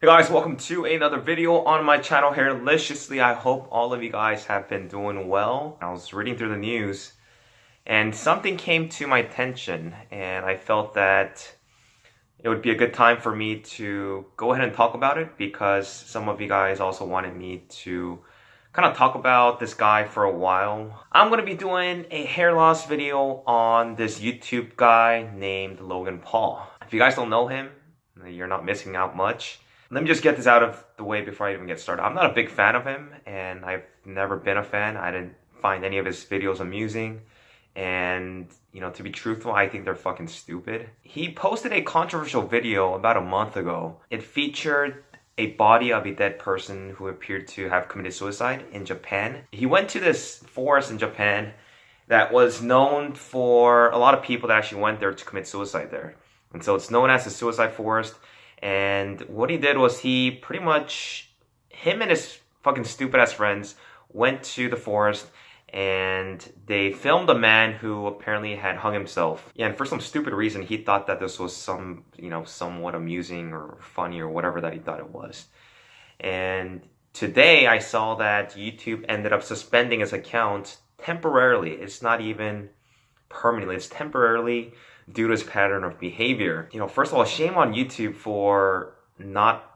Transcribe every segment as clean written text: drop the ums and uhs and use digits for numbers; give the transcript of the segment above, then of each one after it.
Hey guys, welcome to another video on my channel, Hairliciously. I hope all of you guys have been doing well. I was reading through the news and something came to my attention and I felt that it would be a good time for me to go ahead and talk about it because some of you guys also wanted me to kind of talk about this guy for a while. I'm going to be doing a hair loss video on this YouTube guy named Logan Paul. If you guys don't know him, you're not missing out much. Let me just get this out of the way before I even get started. I'm not a big fan of him, and I've never been a fan. I didn't find any of his videos amusing. And, to be truthful, I think they're fucking stupid. He posted a controversial video about a month ago. It featured a body of a dead person who appeared to have committed suicide in Japan. He went to this forest in Japan that was known for a lot of people that actually went there to commit suicide there. And so it's known as the suicide forest. And what he did was him and his fucking stupid ass friends went to the forest and they filmed a man who apparently had hung himself. Yeah, and for some stupid reason, he thought that this was somewhat amusing or funny or whatever that he thought it was. And today I saw that YouTube ended up suspending his account temporarily. It's not even permanently, it's temporarily due to his pattern of behavior. First of all, shame on YouTube for not,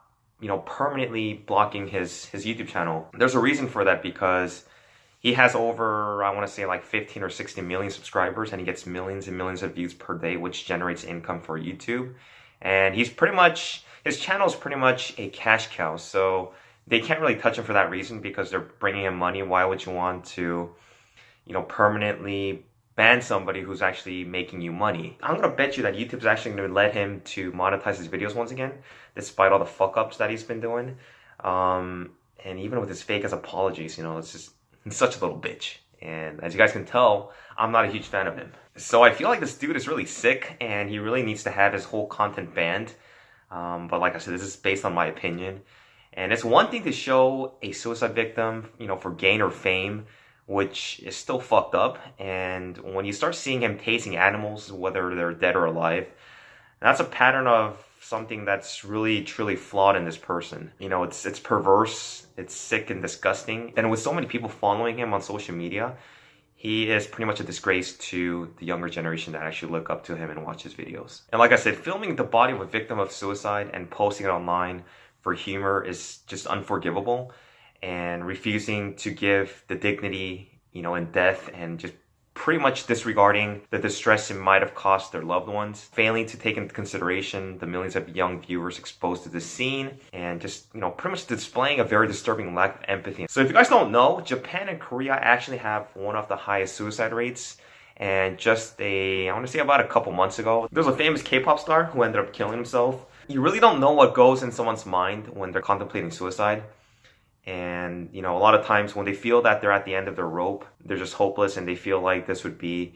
permanently blocking his YouTube channel. There's a reason for that because he has over, I want to say like 15 or 16 million subscribers and he gets millions and millions of views per day, which generates income for YouTube. And his channel is pretty much a cash cow. So they can't really touch him for that reason because they're bringing him money. Why would you want to, permanently ban somebody who's actually making you money? I'm gonna bet you that YouTube's actually gonna let him to monetize his videos once again, despite all the fuck-ups that he's been doing. And even with his fake-ass apologies, he's such a little bitch. And as you guys can tell, I'm not a huge fan of him. So I feel like this dude is really sick, and he really needs to have his whole content banned. But like I said, this is based on my opinion. And it's one thing to show a suicide victim, for gain or fame, which is still fucked up. And when you start seeing him tasting animals, whether they're dead or alive, that's a pattern of something that's really truly flawed in this person. It's perverse, it's sick and disgusting. And with so many people following him on social media, he is pretty much a disgrace to the younger generation that actually look up to him and watch his videos. And like I said, filming the body of a victim of suicide and posting it online for humor is just unforgivable. And refusing to give the dignity, in death, and just pretty much disregarding the distress it might have cost their loved ones, failing to take into consideration the millions of young viewers exposed to this scene, and just, pretty much displaying a very disturbing lack of empathy. So if you guys don't know, Japan and Korea actually have one of the highest suicide rates. And I want to say about a couple months ago, there's a famous K-pop star who ended up killing himself. You really don't know what goes in someone's mind when they're contemplating suicide. And, a lot of times when they feel that they're at the end of their rope, they're just hopeless and they feel like this would be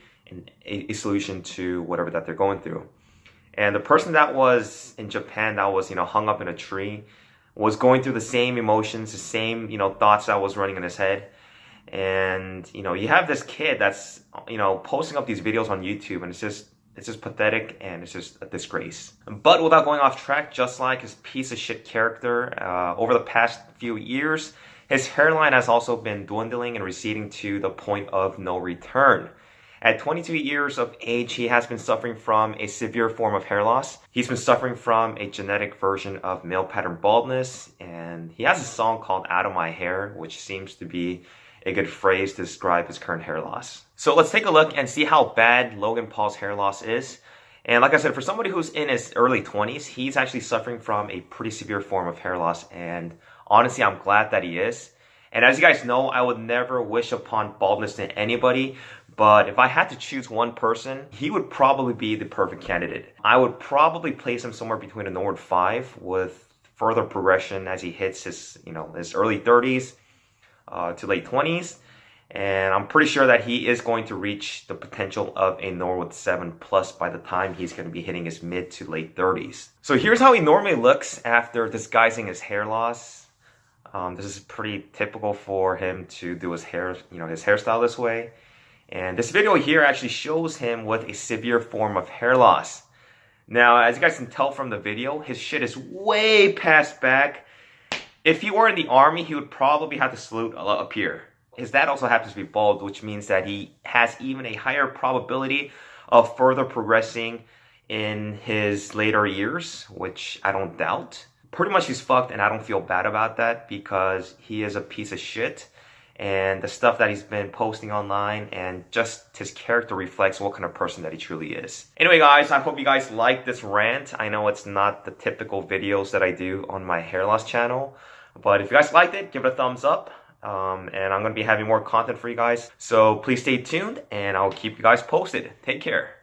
a solution to whatever that they're going through. And the person that was in Japan that was, hung up in a tree was going through the same emotions, the same, thoughts that was running in his head. And, you have this kid that's, posting up these videos on YouTube, and it's just pathetic and it's just a disgrace. But without going off track, just like his piece of shit character, over the past few years, his hairline has also been dwindling and receding to the point of no return. At 22 years of age, he has been suffering from a severe form of hair loss. He's been suffering from a genetic version of male pattern baldness, and he has a song called Out of My Hair, which seems to be a good phrase to describe his current hair loss. So let's take a look and see how bad Logan Paul's hair loss is. And like I said, for somebody who's in his early 20s, he's actually suffering from a pretty severe form of hair loss. And honestly, I'm glad that he is. And as you guys know, I would never wish upon baldness to anybody. But if I had to choose one person, he would probably be the perfect candidate. I would probably place him somewhere between a Nord 5 with further progression as he hits his early 30s. To late 20s, and I'm pretty sure that he is going to reach the potential of a Norwood 7 plus by the time he's going to be hitting his mid to late 30s. So here's how he normally looks after disguising his hair loss. This is pretty typical for him to do his hair, his hairstyle this way. And this video here actually shows him with a severe form of hair loss. Now, as you guys can tell from the video, his shit is way past back. If he were in the army, he would probably have to salute up here. His dad also happens to be bald, which means that he has even a higher probability of further progressing in his later years, which I don't doubt. Pretty much he's fucked, and I don't feel bad about that because he is a piece of shit. And the stuff that he's been posting online and just his character reflects what kind of person that he truly is. Anyway guys, I hope you guys liked this rant. I know it's not the typical videos that I do on my hair loss channel, but if you guys liked it, give it a thumbs up. And I'm going to be having more content for you guys. So please stay tuned and I'll keep you guys posted. Take care.